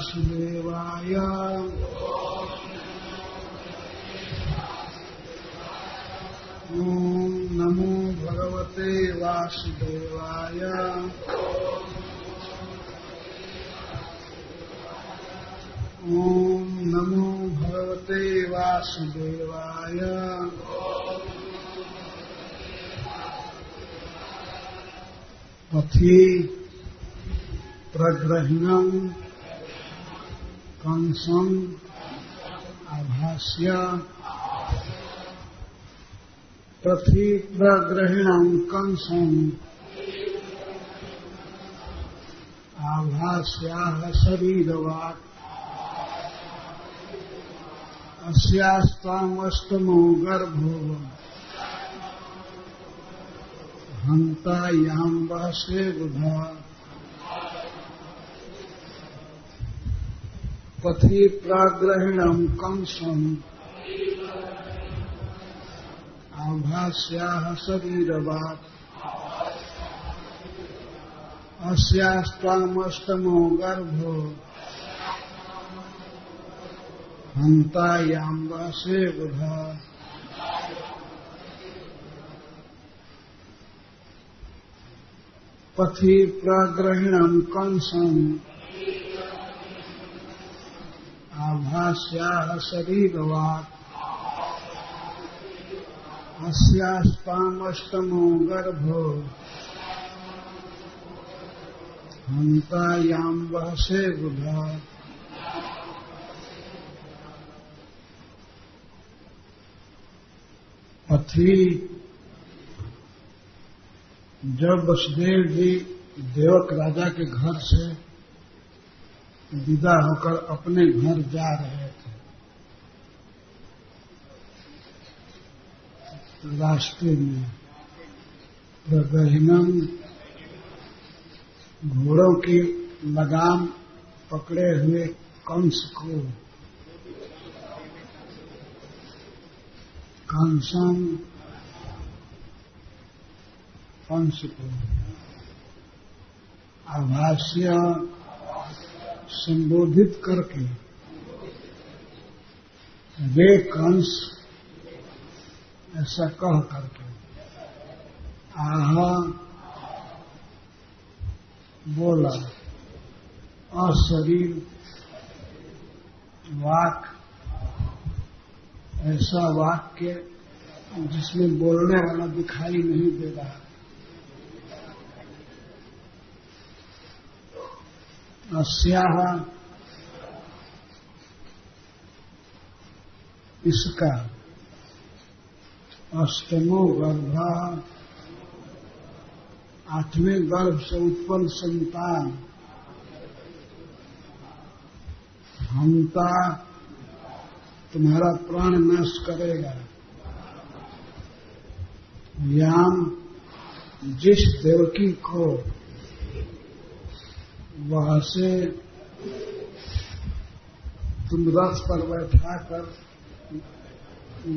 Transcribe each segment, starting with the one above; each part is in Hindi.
वासुदेवाय। ओम नमो भगवते वासुदेवाय। ओम नमो भगवते वासुदेवाय। पथि प्रग्रहिणं कंसं आभास्य। पथि प्रग्रहिणं कंसं आभास्याः शरीरवाक्। अस्यास्त्वामष्टमो गर्भो हन्ता यां वहसे बुधा। पथि प्राग्रहिणं कंसं आभास्याः शरीरवाक्। अस्यास्त्वामष्टमो गर्भो हन्ता यां वहसे बुधा। पथि प्रग्रहिणं कंसं आभास्याः शरीरवाक्। अस्यास्त्वामष्टमो गर्भो हन्ता यां वहसे बुधा। पथि जब वसुदेव जी देवक राजा के घर से विदा होकर अपने घर जा रहे थे, रास्ते में प्रगहिनम घोड़ों की लगाम पकड़े हुए कंस को, कंसं कंस को आभास्य संबोधित करके, वे कंस ऐसा कह करके, आह बोला, अशरीर वाक्, ऐसा वाक्य जिसमें बोलने वाला दिखाई नहीं दे रहा। अस्याः इसका, अष्टमो गर्भ, आठवें गर्भ से उत्पन्न संतान, हंता तुम्हारा प्राण नाश करेगा। याम जिस देवकी को वहां से तुम रथ पर बैठाकर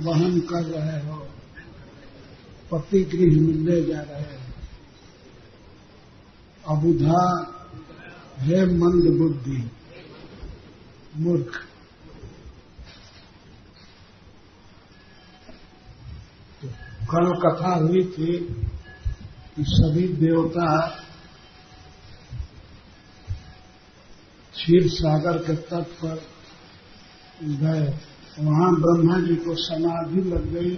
वहन कर रहे हो, पति गृह में ले जा रहे हो। अबुधा है मंद बुद्धि, मूर्ख। कल कथा हुई थी कि सभी देवता क्षीर सागर के तट पर गए, वहां ब्रह्मा जी को समाधि लग गई।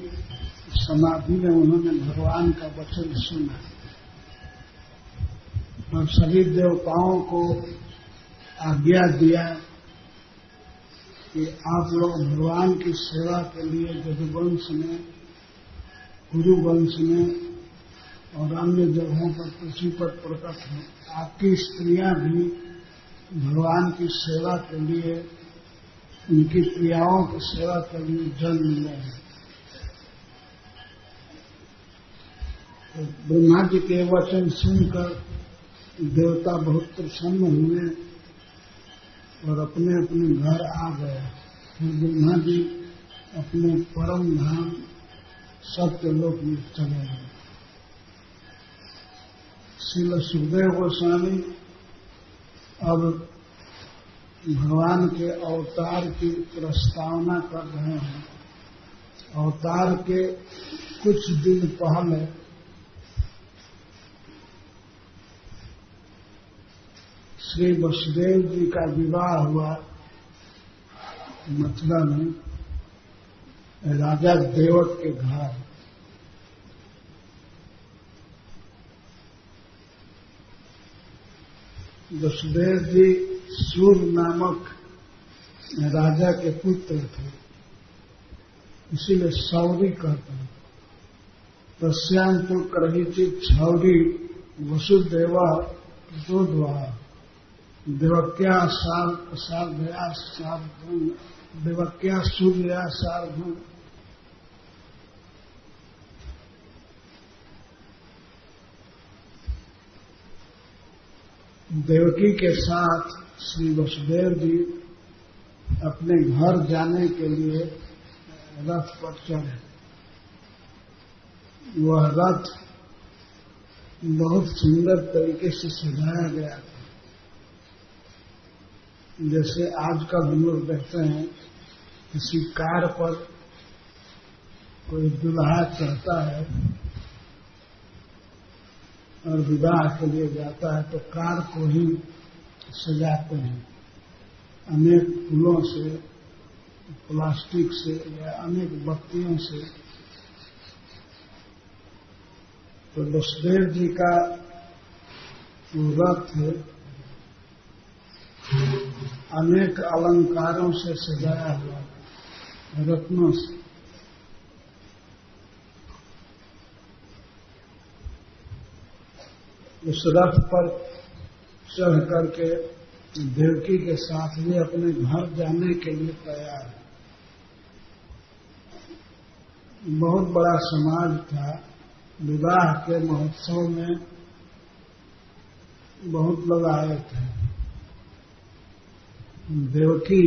समाधि में उन्होंने भगवान का वचन सुना और सभी देवताओं को आज्ञा दिया कि आप लोग भगवान की सेवा के लिए यदुवंश में, कुरुवंश में और अन्य जगहों पर पृथ्वी पर प्रकट हैं। आपकी स्त्रियां भी भगवान की सेवा के लिए, उनकी क्रियाओं की सेवा के लिए जन्म ले हैं। तो ब्रह्मा जी के वचन सुनकर देवता बहुत प्रसन्न हुए और अपने अपने घर आ गए। फिर ब्रह्मा जी अपने परम धाम सत्यलोक में चले गए। श्रील सुखदेव गोस्वामी अब भगवान के अवतार की प्रस्तावना कर रहे हैं। अवतार के कुछ दिन पहले श्री वसुदेव जी का विवाह हुआ मथुरा में राजा देवक के घर। वसुदेव जी सूर नामक राजा के पुत्र थे, इसीलिए सौरी कहते हैं। तस्यां तो क्रहिचित छौरी वसुदेवा दोद्वा देवक्या सार्धया सार्धुम देवक्या सूर्या सार्धुम। देवकी के साथ श्री वसुदेव जी अपने घर जाने के लिए रथ पर चढ़े। वह रथ बहुत सुंदर तरीके से सजाया गया था। जैसे आजकल हम लोग देखते हैं किसी कार पर कोई दुल्हा चढ़ता है और विवाह के लिए जाता है तो कार को ही सजाते हैं अनेक फूलों से, प्लास्टिक से या अनेक बत्तियों से। तो वसुदेव जी का रथ अनेक अलंकारों से सजाया हुआ, रत्नों से। उस रथ पर चढ़ करके देवकी के साथ भी अपने घर जाने के लिए तैयार है। बहुत बड़ा समाज था। विवाह के महोत्सव में बहुत लोग आए थे। देवकी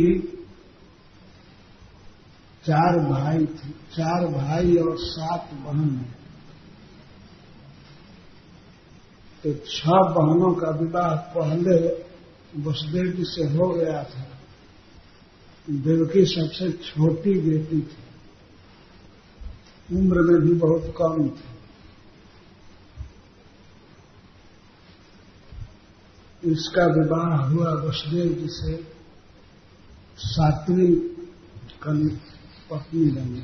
4 भाई थे, 4 भाई और 7 बहन। तो 6 बहनों का विवाह पहले वसुदेव जी से हो गया था। देवकी सबसे छोटी बेटी थी, उम्र में भी बहुत कम थी। इसका विवाह हुआ वसुदेव जी से 7वीं पत्नी बनी।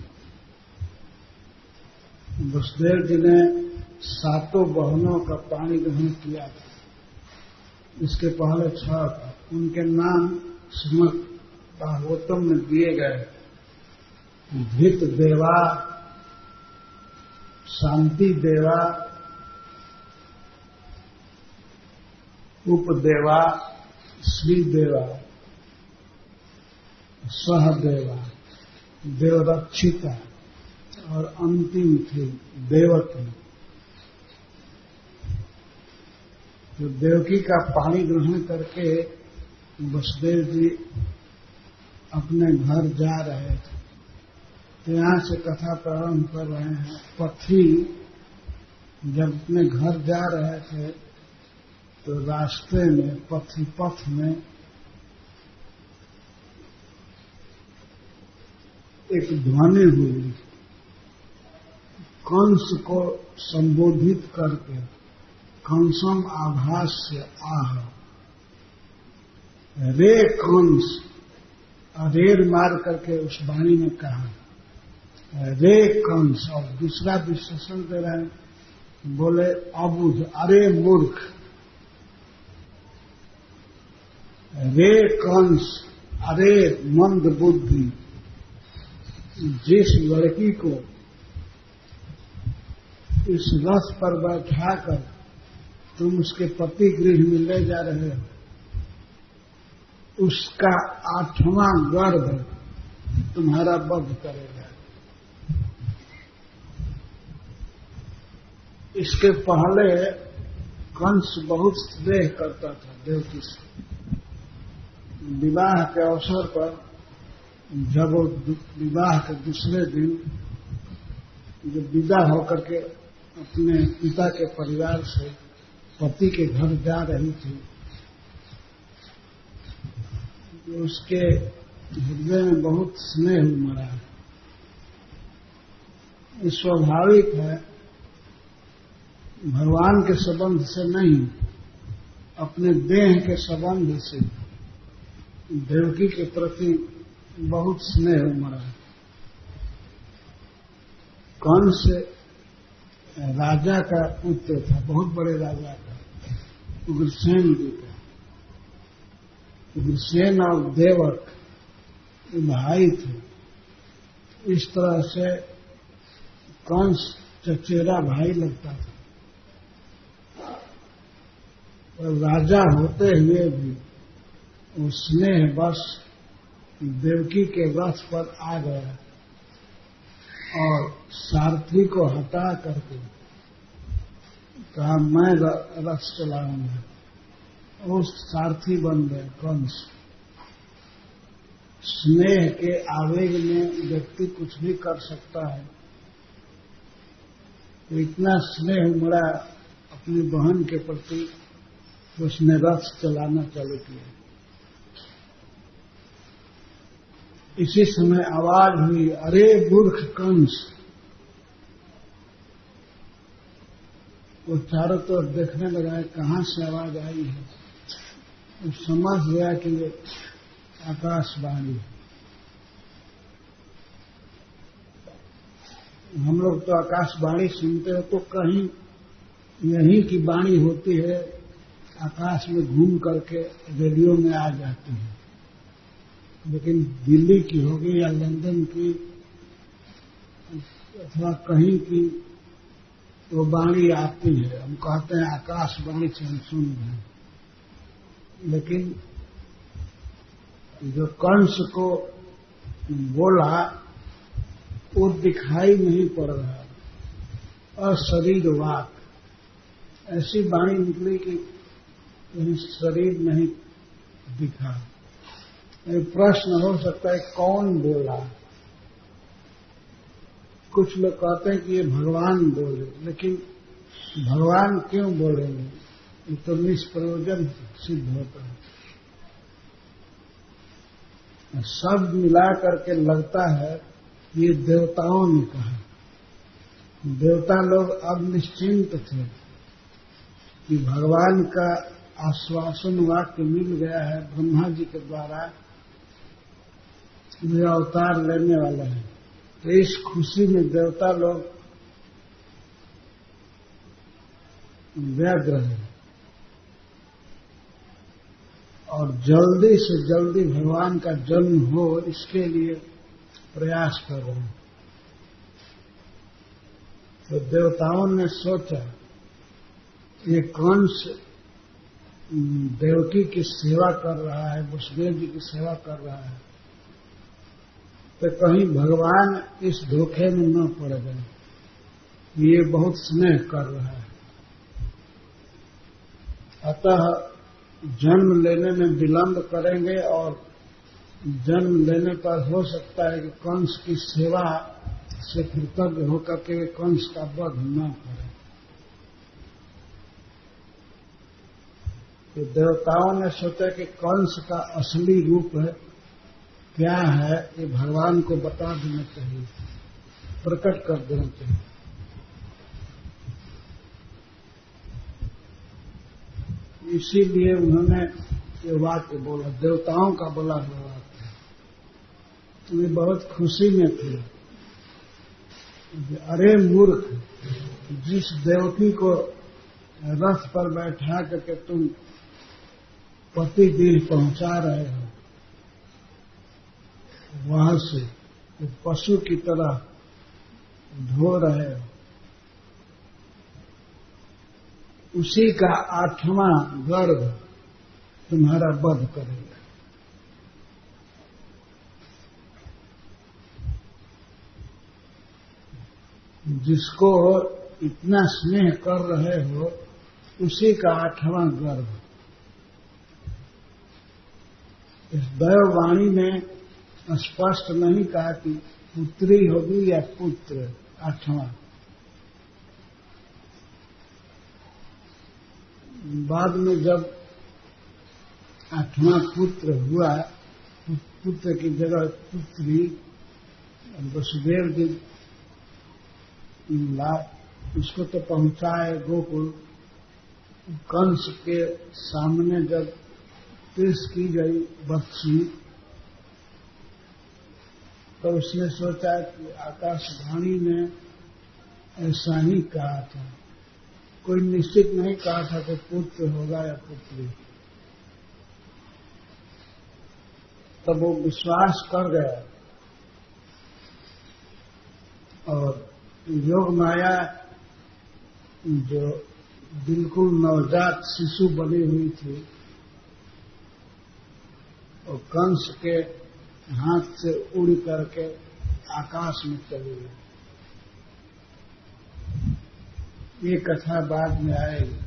वसुदेव जी ने 7 बहनों का पाणी ग्रहण किया था। इसके पहले 6 था। उनके नाम श्रीमद् भागवतम में दिए गए। धित देवा, शांति देवा, उपदेवा, श्रीदेवा, सहदेवा, देवरक्षिता और अंतिम थी देवकी। तो देवकी का पानी ग्रहण करके वसुदेव जी अपने घर जा रहे थे। तो यहाँ से कथा प्रारंभ कर रहे हैं। पथी जब अपने घर जा रहे थे तो रास्ते में पथ में एक ध्वनि हुई। कंस को संबोधित करके कंसम आभास्य आह, रे कंस, रेर मार करके उस वाणी में कहा रे कंस। और दूसरा विशेषण दे रहे हैं, बोले अबुध, अरे मूर्ख। रे कंस, अरे मंद बुद्धि, जिस लड़की को इस रथ पर बैठाकर तुम उसके पति गृह में ले जा रहे हो, उसका 8वां गर्भ तुम्हारा वध करेगा। इसके पहले कंस बहुत स्नेह करता था देवकी से। विवाह के अवसर पर जब वो विवाह के दूसरे दिन जब विदा होकर के अपने पिता के परिवार से पति के घर जा रही थी, तो उसके हृदय में बहुत स्नेह उमड़ा है। ये स्वाभाविक है, भगवान के संबंध से नहीं, अपने देह के संबंध से देवकी के प्रति बहुत स्नेह उमड़ा है। कंस राजा का पुत्र था, बहुत बड़े राजा का, उग्रसेन जी का। उग्रसेन और देवक भाई थे। इस तरह से कंस चचेरा भाई लगता था, और राजा होते हुए भी वो स्नेह बस देवकी के रथ पर आ गया और सारथी को हटा करके कहा मैं रथ चलाऊंगा। वो सारथी बन गए कंस। स्नेह के आवेग में व्यक्ति कुछ भी कर सकता है। तो इतना स्नेह उमड़ा अपनी बहन के प्रति, उसने रथ चलाना चालू किया। इसी समय आवाज हुई, अरे मूर्ख कंस। वो चारों तरफ देखने लगा कहां से आवाज आई है। वो समझ गया कि ये आकाशवाणी। हम लोग तो आकाशवाणी सुनते हो तो कहीं यहीं की वाणी होती है, आकाश में घूम करके रेडियो में आ जाती है। लेकिन दिल्ली की होगी या लंदन की अथवा कहीं की वो वाणी आती है, हम कहते हैं आकाशवाणी से हम सुन रहे हैं। लेकिन जो कंस को बोला वो दिखाई नहीं पड़ रहा, अशरीर वाक, ऐसी वाणी निकली कि शरीर नहीं दिखा। प्रश्न हो सकता है कौन बोला। कुछ लोग कहते हैं कि ये भगवान बोले, लेकिन भगवान क्यों बोलेंगे, ये तो निष्प्रयोजन सिद्ध होता है। शब्द मिला करके लगता है ये देवताओं ने कहा। देवता लोग अब निश्चिंत थे कि भगवान का आश्वासन वाक्य मिल गया है, ब्रह्मा जी के द्वारा वे अवतार लेने वाले हैं। तो इस खुशी में देवता लोग व्यग्र हैं और जल्दी से जल्दी भगवान का जन्म हो इसके लिए प्रयास कर रहे हैं। तो देवताओं ने सोचा ये कंस देवकी की सेवा कर रहा है, वसुदेव जी की सेवा कर रहा है, तो कहीं भगवान इस धोखे में न पड़ गए। ये बहुत स्नेह कर रहा है, अतः जन्म लेने में विलंब करेंगे और जन्म लेने पर हो सकता है कि कंस की सेवा से कृतज्ञ होकर के कंस का वध न करे। तो देवताओं ने सोचा कि कंस का असली रूप है क्या है, ये भगवान को बता देना चाहिए, प्रकट कर देना चाहिए। इसीलिए उन्होंने ये वाक्य बोला, देवताओं का बोला हुआ वाक्य। वे बहुत खुशी में थे। अरे मूर्ख, जिस देवकी को रथ पर बैठा करके तुम पति गृह पहुंचा रहे हो, वहां से पशु की तरह ढो रहे हो, उसी का 8वां गर्भ तुम्हारा वध करेगा। जिसको इतना स्नेह कर रहे हो उसी का 8वां गर्भ। इस दैववाणी ने स्पष्ट नहीं कहा कि पुत्री होगी या पुत्र 8वां। बाद में जब 8वां पुत्र हुआ पुत्र की जगह पुत्री, वसुदेव जी उसको तो पहुंचाए गोकुल। कंस के सामने जब पेश की गई बच्ची, तो उसने सोचा कि आकाशवाणी ने ऐसा ही कहा था, कोई निश्चित नहीं कहा था कि पुत्र होगा या पुत्री। तब वो विश्वास कर गया और योग माया जो बिल्कुल नवजात शिशु बनी हुई थी और कंस के हाथ से उड़ करके आकाश में चली गई। ये कथा बाद में आएगी।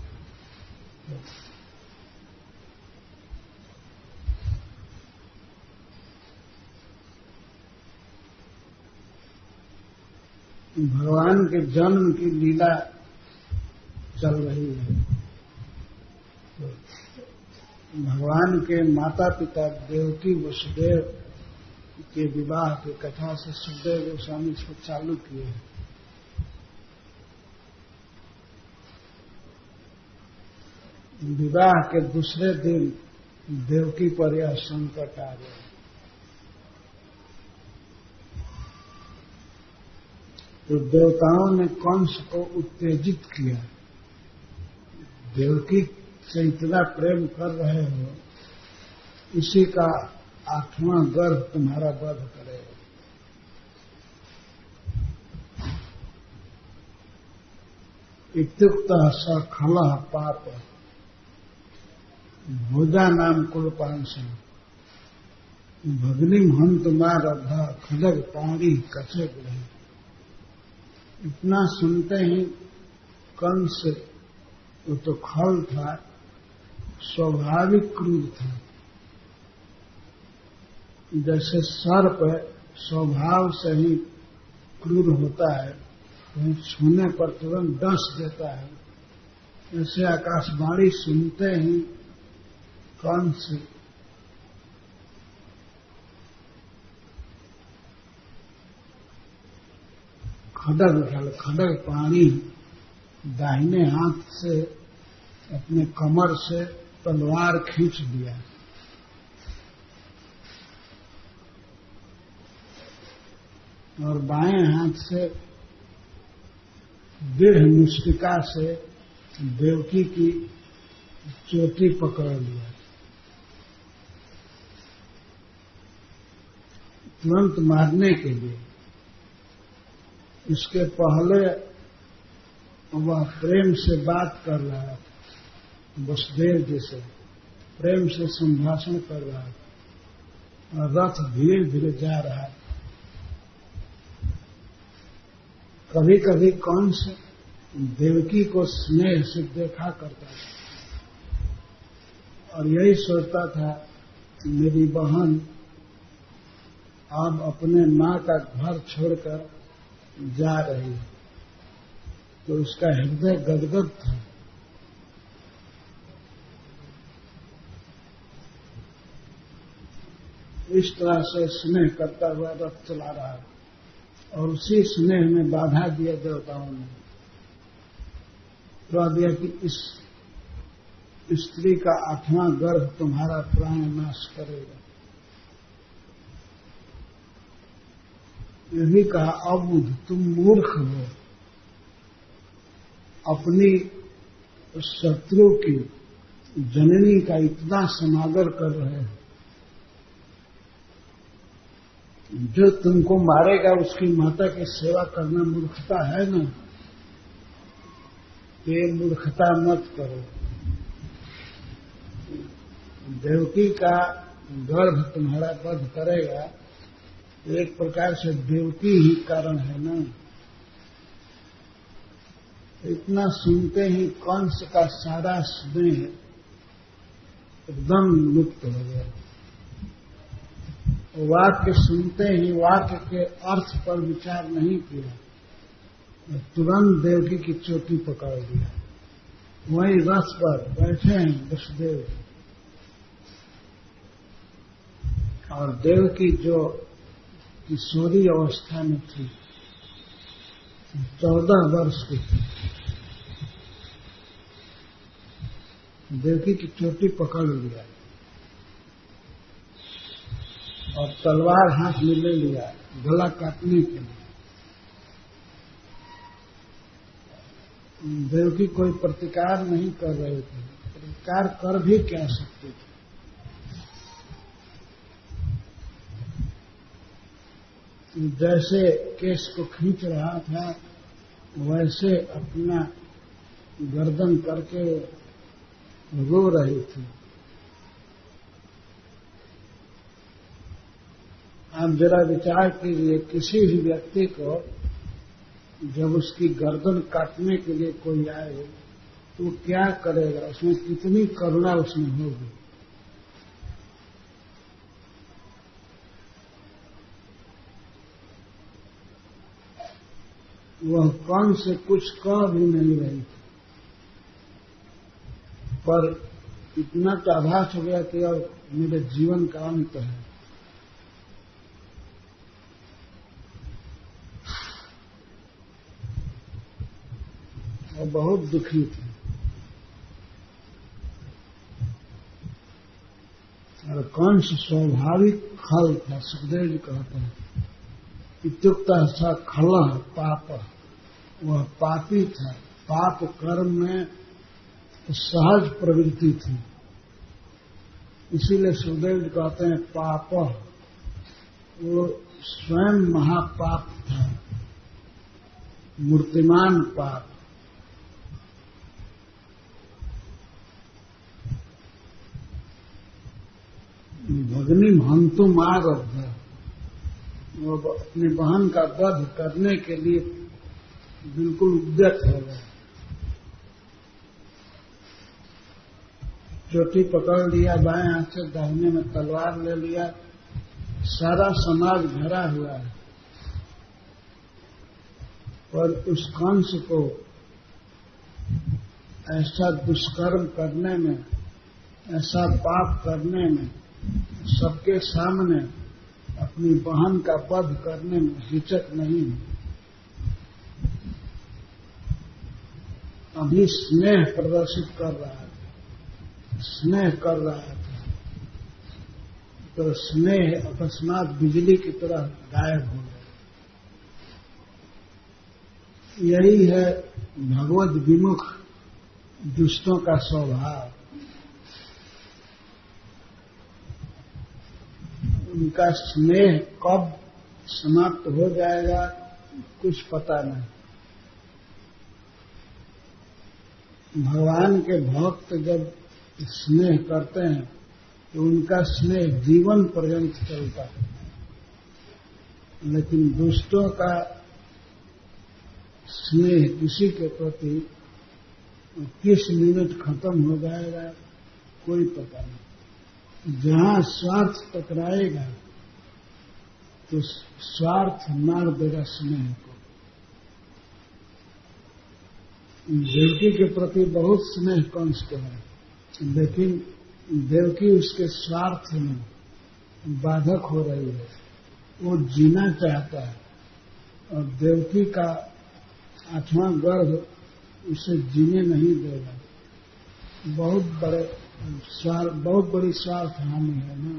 भगवान के जन्म की लीला चल रही है। भगवान के माता पिता देवकी वसुदेव के विवाह की कथा से सुखदेव गोस्वामी इसको चालू किए हैं। विवाह के दूसरे दिन देवकी पर यह संकट आ गया। तो देवताओं ने कंस को उत्तेजित किया, देवकी से इतना प्रेम कर रहे हो, इसी का 8वां गर्भ तुम्हारा वध करेगा। इत्युक्तः स खलः पाप भोजा नाम कुलपांसं भग्निम हंत मारब्धा खलग पाणी कचे ग्रही। इतना सुनते ही कंस, वो तो खल था, स्वाभाविक क्रूर था। जैसे सर्प स्वभाव से ही क्रूर होता है, कहीं छूने पर तुरंत डस देता है, ऐसे आकाशवाणी सुनते ही कंस खड्ग पानी दाहिने हाथ से अपने कमर से तलवार खींच दिया और बाएं हाथ से दृढ़ मुष्टिका से देवकी की चोटी पकड़ लिया। तुरंत मारने के लिए। इसके पहले वह प्रेम से बात कर रहा था, वसुदेव जी से प्रेम से संभाषण कर रहा था और रथ धीरे धीरे जा रहा है। कभी कभी कंस देवकी को स्नेह से देखा करता था और यही सोचता था कि मेरी बहन अब अपने मां का घर छोड़कर जा रही है, तो उसका हृदय गदगद था। इस तरह से स्नेह करता हुआ रथ चला रहा है और उसी स्नेह में बाधा दिया देवताओं ने। कह दिया कि इस स्त्री का 8वां गर्भ तुम्हारा प्राण नाश करेगा। ये भी कहा, अबुध तुम मूर्ख हो, अपनी शत्रु की जननी का इतना समादर कर रहे हो, जो तुमको मारेगा उसकी माता की सेवा करना मूर्खता है ना। ये मूर्खता मत करो। देवकी का गर्भ तुम्हारा वध करेगा, एक प्रकार से देवकी ही कारण है ना। इतना सुनते ही कंस का सारा स्नेह एकदम लुप्त हो गया। वाक्य सुनते ही वाक्य के अर्थ पर विचार नहीं किया, तुरंत देवकी की चोटी पकड़ लिया। वहीं रथ पर बैठे हैं वसुदेव और देवकी जो किशोरी अवस्था में थी, 14 वर्ष की थी, देवकी की चोटी पकड़ लिया और तलवार हाथ में ले लिया गला काटने के लिए। देवकी कोई प्रतिकार नहीं कर रहे थे, प्रतिकार कर भी क्या सकते थे। जैसे केस को खींच रहा था वैसे अपना गर्दन करके रो रही थी। आप जरा विचार कीजिए, किसी भी व्यक्ति को जब उसकी गर्दन काटने के लिए कोई आए तो क्या करेगा, उसमें कितनी करुणा उसमें होगी। वह कौन से कुछ कह भी नहीं रही थी, पर इतना तो आभास हो गया कि अब मेरे जीवन का अंत है। और बहुत दुखी थी। और कौन सा स्वाभाविक खल था, सुखदेव जी कहते हैं, इत्युक्त सा खल पाप, वह पापी था, पाप कर्म में सहज प्रवृत्ति थी। इसीलिए सुखदेव जी कहते हैं पाप, वो स्वयं महापाप था, मूर्तिमान पाप। भगनी महंतु मार है, वो अपनी बहन का वध करने के लिए बिल्कुल उद्यत हो गए। चोटी पकड़ लिया, बाएं हाथ से दाहिने में तलवार ले लिया। सारा समाज भरा हुआ है, पर उस कंस को ऐसा दुष्कर्म करने में, ऐसा पाप करने में, सबके सामने अपनी बहन का वध करने में हिचक नहीं। अभी स्नेह प्रदर्शित कर रहा था, स्नेह कर रहा था, तो स्नेह अकस्मात बिजली की तरह गायब हो गया। यही है भगवत विमुख दुष्टों का स्वभाव। उनका स्नेह कब समाप्त हो जाएगा कुछ पता नहीं। भगवान के भक्त जब स्नेह करते हैं तो उनका स्नेह जीवन पर्यंत चलता है, लेकिन दुष्टों का स्नेह किसी के प्रति किस मिनट खत्म हो जाएगा कोई पता नहीं। जहां स्वार्थ टकराएगा तो स्वार्थ मार देगा स्नेह को। देवकी के प्रति बहुत स्नेह कंस को है, लेकिन देवकी उसके स्वार्थ में बाधक हो रही है। वो जीना चाहता है और देवकी का 8वां गर्भ उसे जीने नहीं देगा। बहुत बड़ी स्वार्थ हानि है ना।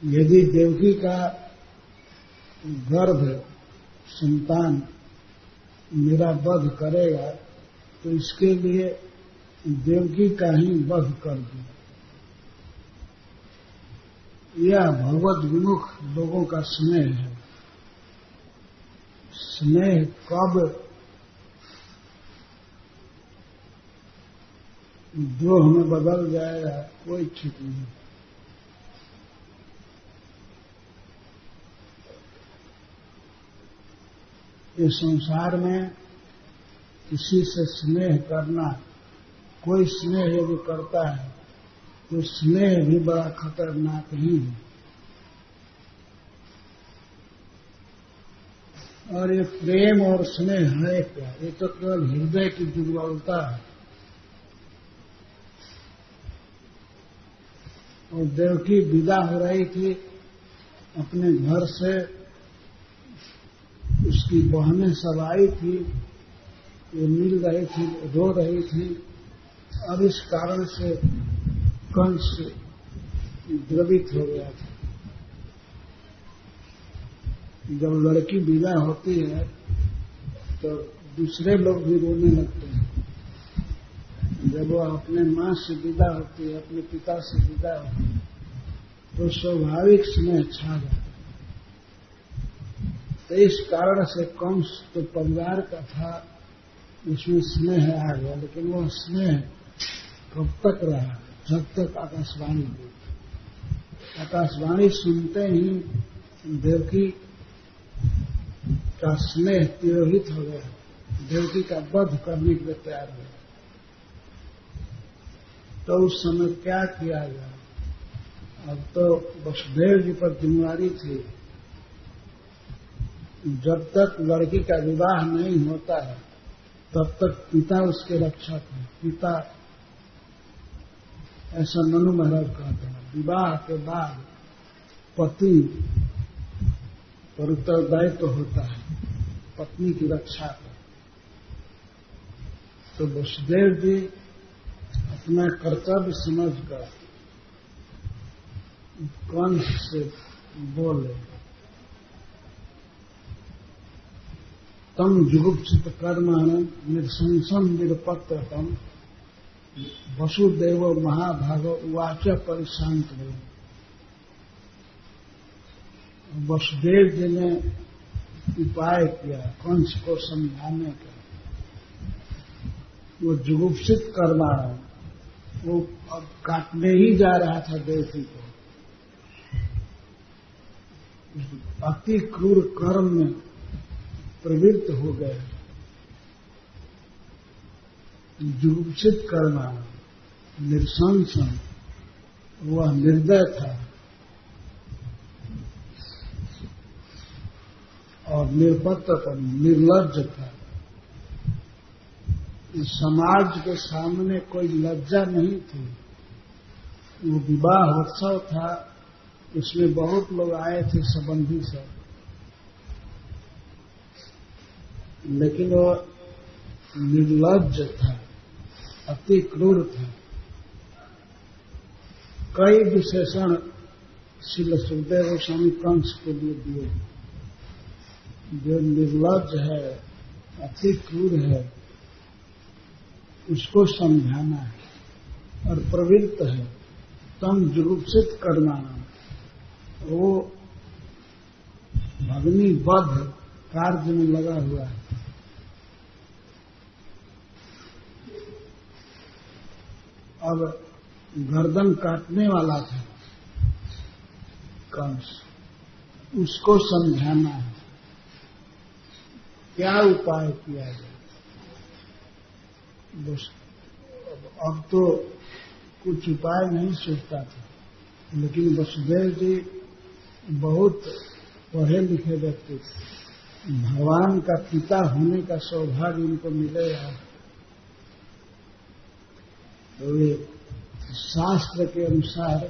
यदि देवकी का गर्भ संतान मेरा वध करेगा तो इसके लिए देवकी का ही वध कर दूं। यह भगवत विमुख लोगों का स्नेह है। स्नेह कब द्रोह में बदल जाएगा कोई ठीक नहीं। इस संसार में किसी से स्नेह करना, कोई स्नेह यदि करता है तो स्नेह भी बड़ा खतरनाक ही है। और ये प्रेम और स्नेह है क्या? ये तो केवल हृदय की दुर्बलता है। और देवकी विदा हो रही थी अपने घर से, उसकी बहनें सब आई थी, वो मिल रही थी, रो रही थी, और इस कारण से कंस द्रवित हो गया था। जब लड़की विदा होती है तो दूसरे लोग भी रोने लगते हैं। जब वो अपने माँ से विदा होती है, अपने पिता से विदा होती है, तो स्वाभाविक स्नेह छा जाता है। तो इस कारण से कंस तो परिवार का था, उसमें स्नेह आ गया, लेकिन वह स्नेह कब तक रहा? जब तक आकाशवाणी हुई। आकाशवाणी सुनते ही देवकी का स्नेह तिरोहित हो गया, देवकी का वध करने के लिए तैयार हुआ। तो उस समय क्या किया गया? अब तो वसुदेव जी पर जिम्मेवारी थी, जब तक लड़की का विवाह नहीं होता है तब तक पिता उसके रक्षक है। पिता, ऐसा ननु महाराज कहते हैं, विवाह के बाद पति पर उत्तरदायित्व होता है पत्नी की रक्षा का। तो वसुदेव जी अपना कर्तव्य समझकर कंस से बोले, तम जुगुप्सित कर्माणं निरशंसं निरपत्रतम वसुदेव महाभाग उवाच परिशांत हुए। वसुदेव जी ने उपाय किया कंस को समझाने का। वो जुगुप्सित कर्माणं, वो अब काटने ही जा रहा था देवकी को, अति क्रूर कर्म में प्रवृत्त हो गए। जुगुप्सित कर्माणं निरशंसन, वह निर्दय था और निरपत्रतम, निर्लज्ज था। इस समाज के सामने कोई लज्जा नहीं थी। वो विवाह उत्सव था, उसमें बहुत लोग आए थे, संबंधी सब, लेकिन वो निर्लज्ज था, अति क्रूर था। कई विशेषण श्रील सुखदेव गोस्वामी कंस के लिए दिए। जो निर्लज्ज है, अति क्रूर है, उसको समझाना है। और प्रवृत्त है तम जुगुप्सित कर्माणं, वो भगनी वध कार्य में लगा हुआ है। अब गर्दन काटने वाला था कंस, उसको समझाना है। क्या उपाय किया जाए? अब तो कुछ उपाय नहीं सोचता था, लेकिन वसुदेव जी बहुत पढ़े लिखे व्यक्ति थे। भगवान का पिता होने का सौभाग्य उनको मिलेगा तो ये शास्त्र के अनुसार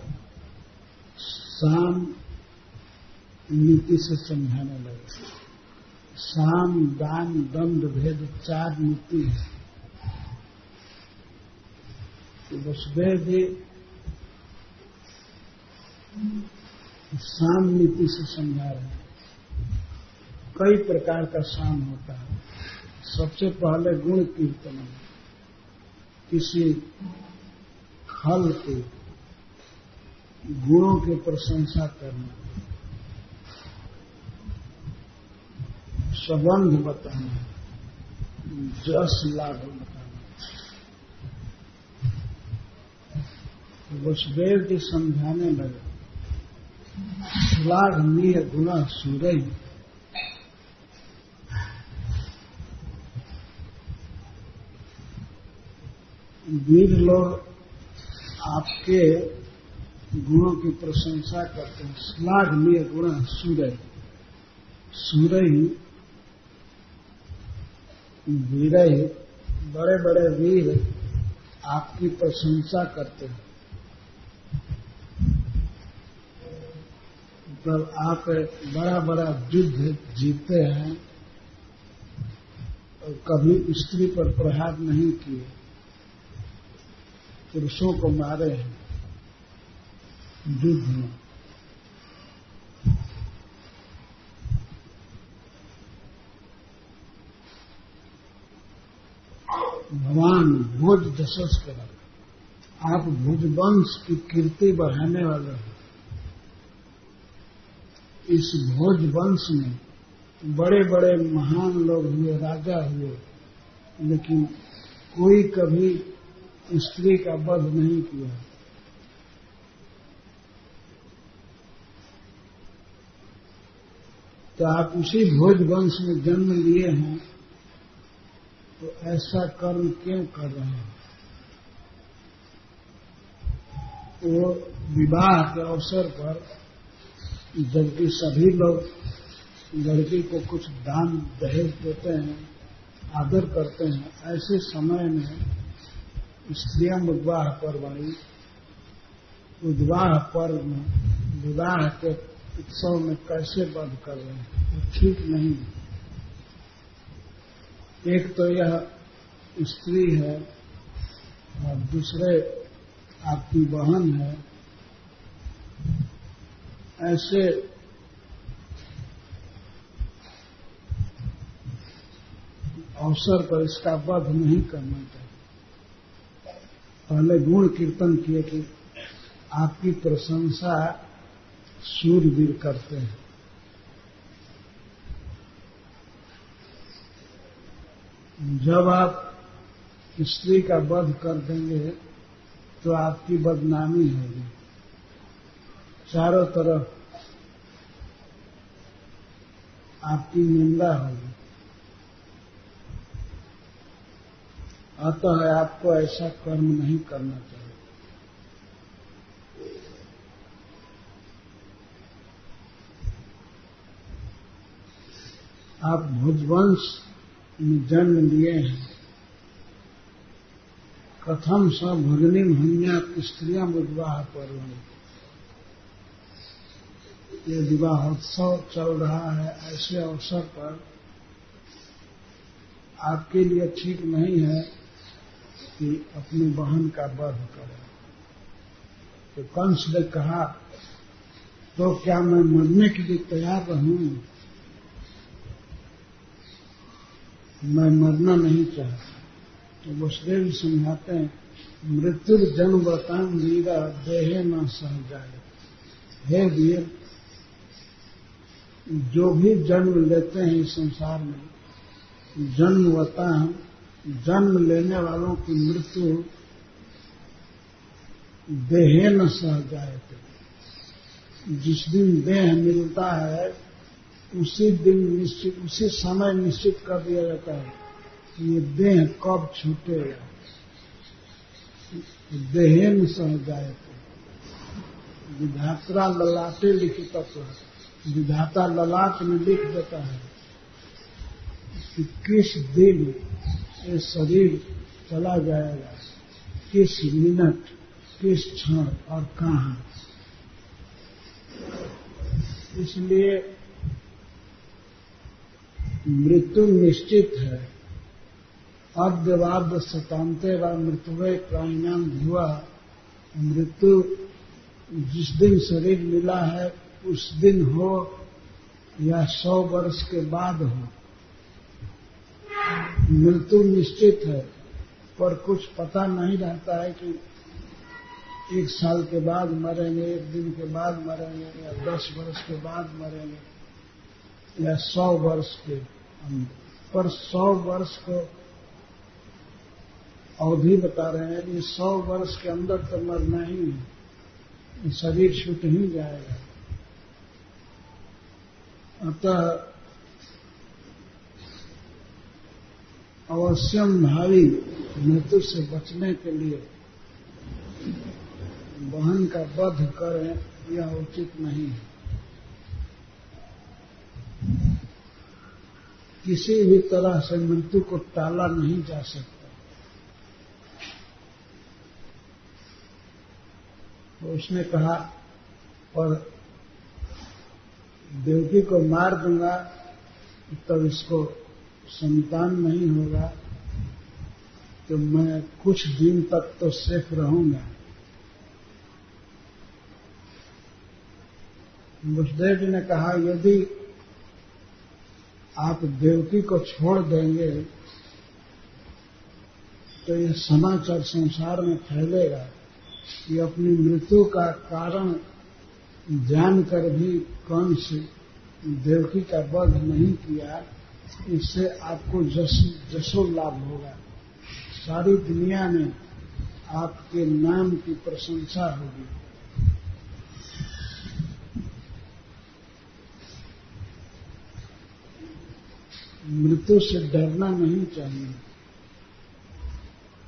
साम नीति से समझाने लगे। साम, दान, दंड, भेद 4 नीति है। तो वसुदेव जी साम नीति से समझा रहे हैं। कई प्रकार का साम होता है। सबसे पहले गुण कीर्तन, किसी खल के गुणों की प्रशंसा करना, संबंध बताना, जस लाभ बताना। वसुदेव जी समझाने लगे, श्लाघनीय गुण सूरय, वीर लोग आपके गुणों की प्रशंसा करते हैं। श्लाघनीय गुण सूरय, सूरय वीर, बड़े बड़े वीर आपकी प्रशंसा करते हैं। मतलब आप बड़ा बड़ा युद्ध जीते हैं और कभी स्त्री पर प्रहार नहीं किए, पुरुषों को मारे हैं युद्ध में। भगवान भोज जशस करा, आप भोजवंश की कीर्ति बढ़ाने वाले हैं। इस भोजवंश में बड़े बड़े महान लोग हुए, राजा हुए, लेकिन कोई कभी स्त्री का वध नहीं किया। तो आप उसी भोजवंश में जन्म लिए हैं, तो ऐसा कर्म क्यों कर रहे हैं? वो विवाह के अवसर पर जबकि सभी लोग लड़की को कुछ दान दहेज देते हैं, आदर करते हैं, ऐसे समय में स्त्रियां विवाह पर्व आई, विवाह पर्व में विवाह के उत्सव में कैसे वध कर रहे हैं? वो ठीक नहीं। एक तो यह स्त्री है और दूसरे आपकी बहन है, ऐसे अवसर पर इसका वध नहीं करना चाहिए। पहले गुण कीर्तन किए कि आपकी प्रशंसा शूरवीर करते हैं। जब आप स्त्री का वध कर देंगे तो आपकी बदनामी होगी, चारों तरफ आपकी निंदा होगी। अतः आपको ऐसा कर्म नहीं करना चाहिए। आप भोजवंश में जन्म लिए हैं। कथम स भगिनीम हन्या स्त्रियां विवाह पर्व, ये विवाहोत्सव चल रहा है, ऐसे अवसर पर आपके लिए ठीक नहीं है कि अपनी बहन का वध करें। तो कंस ने कहा, तो क्या मैं मरने के लिए तैयार रहूं? मैं मरना नहीं चाहता। तो वसुदेव समझाते हैं, मृत्यु जन्मवतां वीरा देहे न सह जाए। हे वीर, जो भी जन्म लेते हैं इस संसार में, जन्मवता जन्म लेने वालों की मृत्यु देहे न सह जाए। जिस दिन देह मिलता है उसी दिन निश्चित, उसी समय निश्चित कर दिया जाता है कि ये देह कब छूटेगा। देहे न सह जाए। विधात्रा ललाटे लिखित, विधाता ललाट में लिख देता है कि किस दिन ये शरीर चला जाएगा, किस मिनट, किस क्षण और कहाँ। इसलिए मृत्यु निश्चित है। अद्यवाद शतान्ते व मृत्युवे प्राण्याम धुआ। मृत्यु जिस दिन शरीर मिला है उस दिन हो या 100 वर्ष के बाद हो, मृत्यु निश्चित है। पर कुछ पता नहीं रहता है कि 1 साल के बाद मरेंगे, 1 दिन के बाद मरेंगे, या 10 वर्ष के बाद मरेंगे, या 100 वर्ष के अंदर। पर 100 वर्ष को अवधि बता रहे हैं कि 100 वर्ष के अंदर तो मरना ही है, शरीर छूट ही जाएगा। अतः अवश्यम भावी मृत्यु से बचने के लिए बहन का वध करें, यह उचित नहीं है। किसी भी तरह से मृत्यु को टाला नहीं जा सकता। तो उसने कहा, और देवकी को मार दूंगा तब इसको संतान नहीं होगा तो मैं कुछ दिन तक तो सेफ रहूंगा। वसुदेव जी ने कहा यदि आप देवकी को छोड़ देंगे तो यह समाचार संसार में फैलेगा कि अपनी मृत्यु का कारण जानकर भी कंस देवकी का वध नहीं किया, इससे आपको जसो लाभ होगा, सारी दुनिया में आपके नाम की प्रशंसा होगी। मृत्यु से डरना नहीं चाहिए,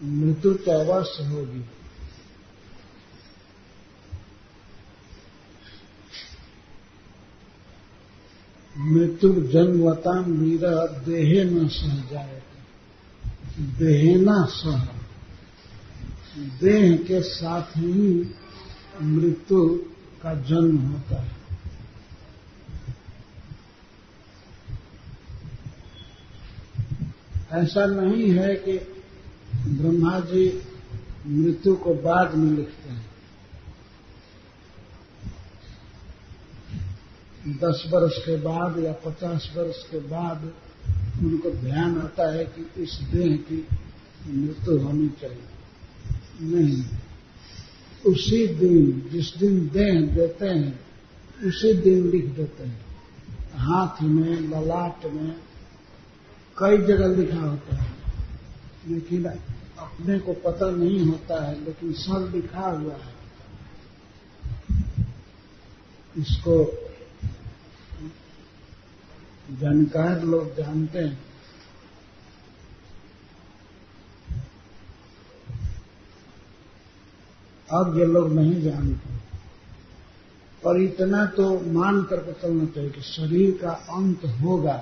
मृत्यु तो अवश्य होगी। मृत्यु जन्मवतां वीर देहे न सह जाए, देहेना सह, देह के साथ ही मृत्यु का जन्म होता है। ऐसा नहीं है कि ब्रह्मा जी मृत्यु को बाद में लिखते हैं। 10 वर्ष के बाद या 50 वर्ष के बाद उनको ध्यान आता है कि इस देह की मृत्यु होनी चाहिए। नहीं, उसी दिन जिस दिन देह देते हैं उसी दिन लिख देते हैं। हाथ में, ललाट में, कई जगह लिखा होता है, लेकिन अपने को पता नहीं होता है, लेकिन सब लिखा हुआ है। इसको जानकार लोग जानते हैं। अब ये लोग नहीं जानते, पर इतना तो मान करके चलना चाहिए कि शरीर का अंत होगा,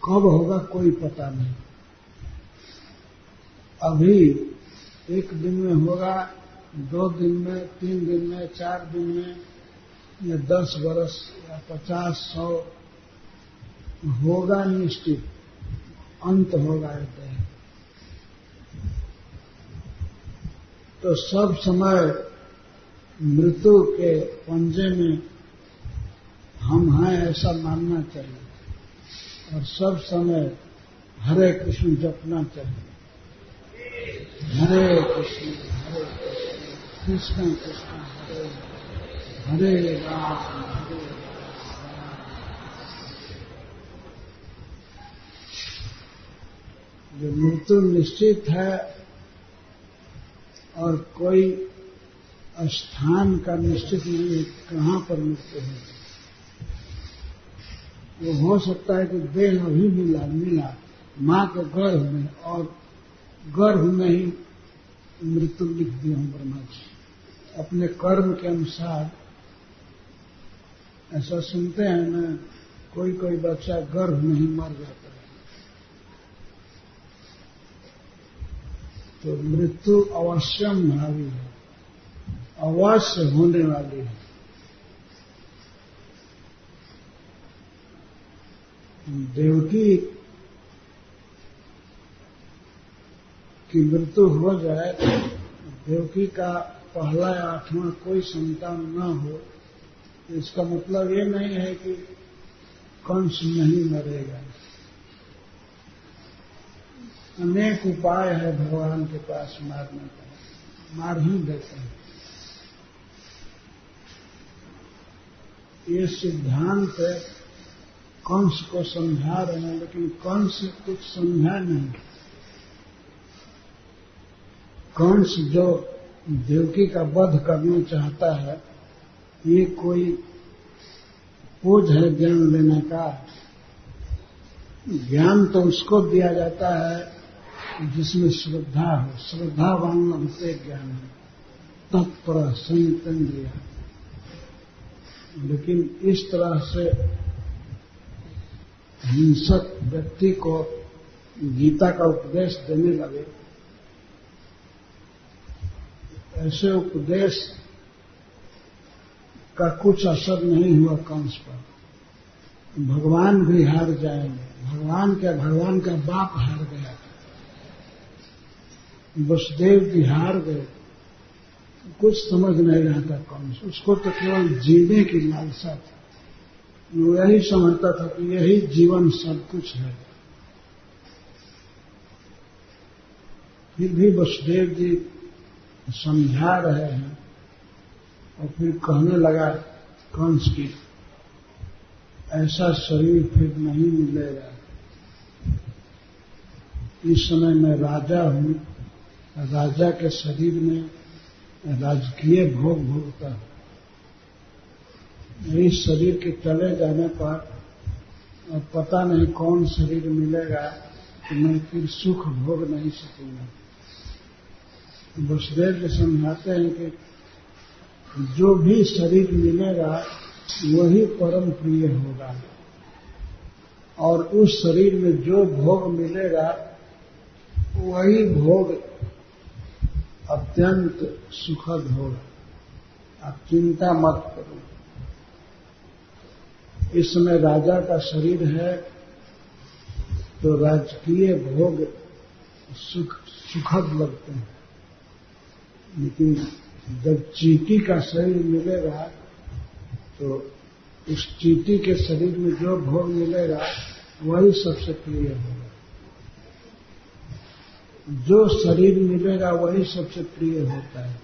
कब होगा कोई पता नहीं। अभी 1 दिन में होगा, 2 दिन में, 3 दिन में, 4 दिन में, या 10 वर्ष या 50, 100 होगा, निश्चित अंत होगा। देह तो सब समय मृत्यु के पंजे में हम हैं ऐसा मानना चाहिए, और सब समय हरे कृष्ण जपना चाहिए। हरे कृष्ण कृष्ण कृष्ण हरे हरे राम हरे राम। जो मृत्यु निश्चित है और कोई स्थान का निश्चित नहीं है कहां पर मृत्यु है। वो हो सकता है कि देह अभी मिला मां के गर्भ में, और गर्भ में ही मृत्यु लिख दिया हूं ब्रह्मा जी अपने कर्म के अनुसार। ऐसा सुनते हैं ना, कोई बच्चा गर्भ में ही मर जाता है। तो मृत्यु अवश्यम भावी है, अवश्य होने वाली है। देवकी की मृत्यु हो जाए, देवकी का पहला या 8वां कोई संतान न हो, इसका मतलब ये नहीं है कि कंस नहीं मरेगा। अनेक उपाय है भगवान के पास मारने का, मार ही देते हैं। ये सिद्धांत कंस को समझा रहे हैं, लेकिन कंस कुछ समझा नहीं। कंस जो देवकी का वध करना चाहता है, ये कोई पोज है ज्ञान लेने का। ज्ञान तो उसको दिया जाता है जिसमें श्रद्धा हो, श्रद्धावान लभते ज्ञान है, तत्पर संयतेन्द्रिय। लेकिन इस तरह से हिंसक व्यक्ति को गीता का उपदेश देने लगे, ऐसे उपदेश का कुछ असर नहीं हुआ कंस पर। भगवान भी हार जाएंगे। भगवान का बाप हार गया, वसुदेव जी हार गए। कुछ समझ नहीं रहा था कंस, उसको तो केवल जीने की लालसा थी। वो यही समझता था कि यही जीवन सब कुछ है। फिर भी वसुदेव जी समझा रहे हैं और फिर कहने लगा कंस की ऐसा शरीर फिर नहीं मिलेगा। इस समय मैं राजा हूं, राजा के शरीर में राजकीय भोग भोगता हूं। इस शरीर के चले जाने पर अब पता नहीं कौन शरीर मिलेगा कि मैं फिर सुख भोग नहीं सकूंगा। वसुदेव जी समझाते हैं कि जो भी शरीर मिलेगा वही परम प्रिय होगा, और उस शरीर में जो भोग मिलेगा वही भोग अत्यंत सुखद होगा। आप चिंता मत करो। इस समय राजा का शरीर है तो राजकीय भोग सुखद लगते हैं, लेकिन जब चींटी का शरीर मिलेगा तो उस चींटी के शरीर में जो भोग मिलेगा वही सबसे प्रिय होगा। जो शरीर मिलेगा वही सबसे प्रिय होता है,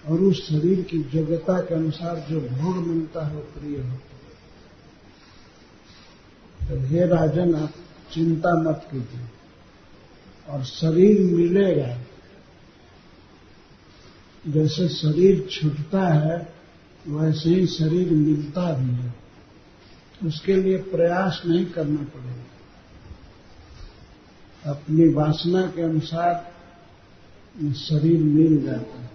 और उस शरीर की योग्यता के अनुसार जो भोग मिलता है वो प्रिय होता है। तो हे राजन, आप चिंता मत कीजिए, और शरीर मिलेगा। जैसे शरीर छूटता है वैसे ही शरीर मिलता भी है। उसके लिए प्रयास नहीं करना पड़ेगा। अपनी वासना के अनुसार शरीर मिल जाता है।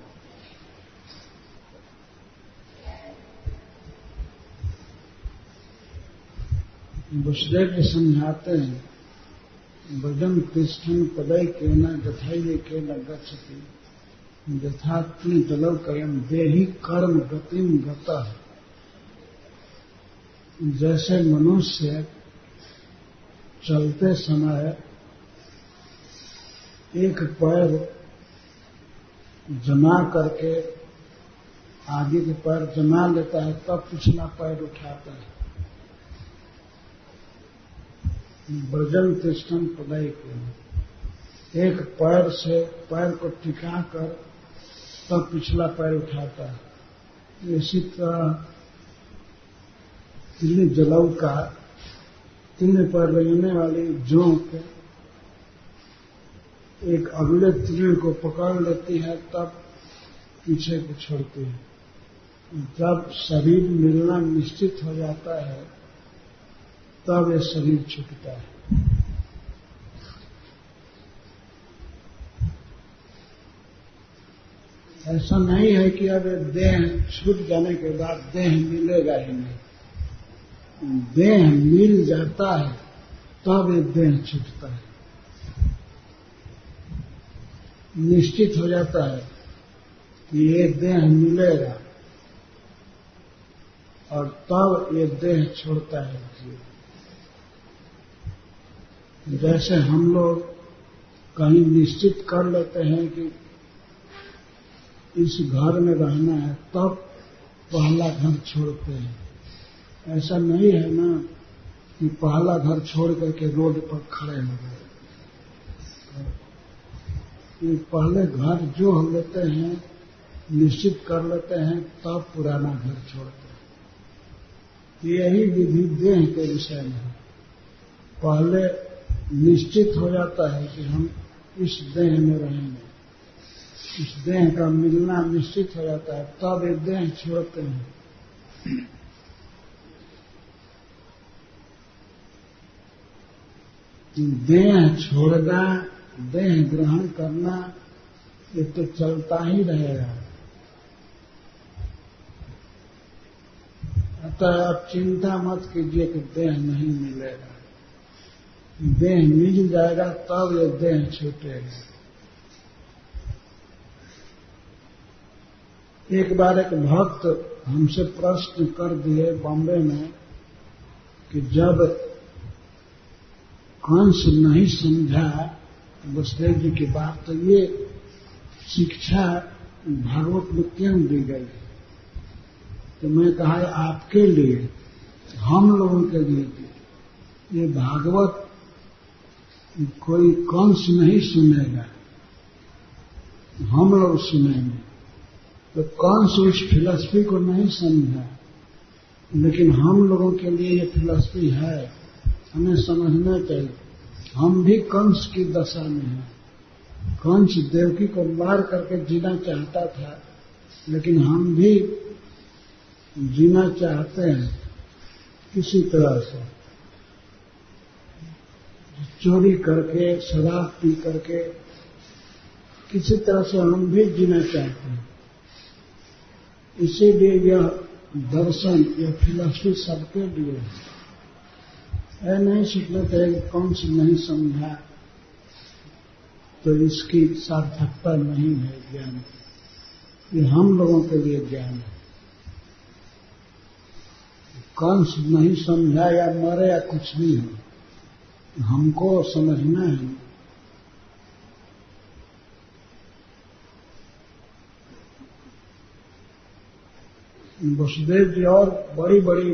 वसुदेव जी समझाते हैं भजन तिष्ठन पदय केन गथैले केन गच्छति यथा तलौकयं देहि कर्म गतिम गतः। जैसे मनुष्य चलते समय एक पैर जमा करके आगे के पैर जमा लेता है तब पिछला पैर उठाता है। ब्रजन तिष्ठन पदय केन, एक पैर से पैर को टिका कर तब पिछला पैर उठाता है। इसी तरह तिल्ली जलऊ का तिल्ली पर लगने वाली जोंक एक अगले तीर को पकड़ लेती है तब पीछे को छोड़ती है। जब शरीर मिलना निश्चित हो जाता है तब ये शरीर छूटता है। ऐसा नहीं है कि अब देह छूट जाने के बाद देह मिलेगा ही नहीं। देह मिल जाता है तब ये देह छूटता है। निश्चित हो जाता है कि ये देह मिलेगा और तब ये देह छोड़ता है जीव। जैसे हम लोग कहीं निश्चित कर लेते हैं कि इस घर में रहना है तब पहला घर छोड़ते हैं। ऐसा नहीं है ना कि पहला घर छोड़ करके रोड पर खड़े हो गए। पहले घर जो हम लेते हैं निश्चित कर लेते हैं तब पुराना घर छोड़ते हैं। यही विधि देह के विषय में है। पहले निश्चित हो जाता है कि हम इस देह में रहेंगे, इस देह का मिलना निश्चित हो जाता है तब ये देह छोड़ते हैं। देह छोड़ना, देह ग्रहण करना ये तो चलता ही रहेगा। अतः आप चिंता मत कीजिए कि देह नहीं मिलेगा। देह मिल जाएगा तब ये देह छूटेगा। एक बार एक भक्त हमसे प्रश्न कर दिए बॉम्बे में कि जब कंस नहीं समझा वसुदेव जी की बात, तो ये शिक्षा भागवत में क्यों दी गई? तो मैं कहा आपके लिए, हम लोगों के लिए दी। ये भागवत कोई कंस नहीं सुनेगा, हम लोग सुनेंगे। तो कंस उस फिलॉसफी को नहीं समझा, लेकिन हम लोगों के लिए ये फिलॉसफी है, हमें समझना चाहिए। हम भी कंस की दशा में हैं। कंस देवकी को मार करके जीना चाहता था, लेकिन हम भी जीना चाहते हैं किसी तरह से, चोरी करके, शराब पी करके, किसी तरह से हम भी जीना चाहते हैं। इसीलिए यह दर्शन, यह फिलॉसफी सबके लिए है। नहीं सोचना चाहिए कौन सी नहीं समझा तो इसकी सार्थकता नहीं है ज्ञान। ये हम लोगों के लिए ज्ञान है। कंस नहीं समझा या मरे या कुछ भी हो, हमको समझना है। वसुदेव जी और बड़ी बड़ी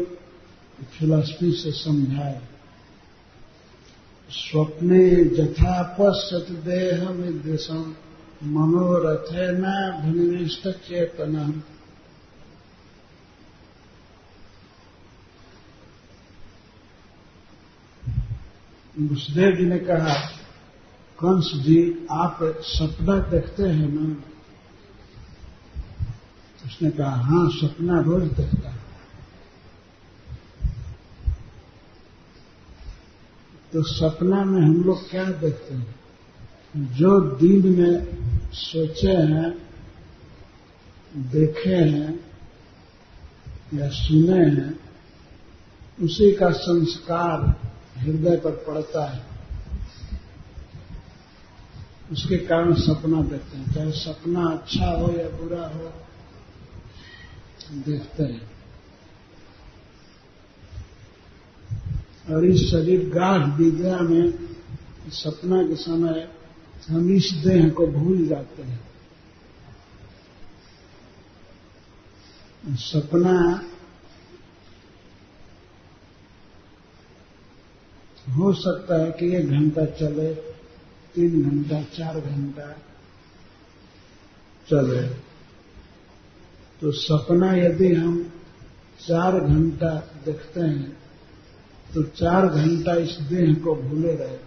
फिलॉसफी से समझाए। स्वप्ने जथा पश्यत देह विद्वेषम मनोरथेन भनिष्ठ चेतनम। वसुदेव जी ने कहा, कंस जी आप सपना देखते हैं ना? उसने कहा हाँ, सपना रोज देखता है। तो सपना में हम लोग क्या देखते हैं? जो दिन में सोचे हैं, देखे हैं या सुने हैं, उसी का संस्कार हृदय पर पड़ता है। उसके कारण सपना देखते हैं, चाहे सपना अच्छा हो या बुरा हो, देखते हैं। और इस शरीर गाढ़ विद्या में सपना के समय हम इस देह को भूल जाते हैं। सपना हो सकता है कि 1 घंटा चले, 3 घंटा, 4 घंटा चले। तो सपना यदि हम 4 घंटा देखते हैं तो 4 घंटा इस देह को भूले रहे।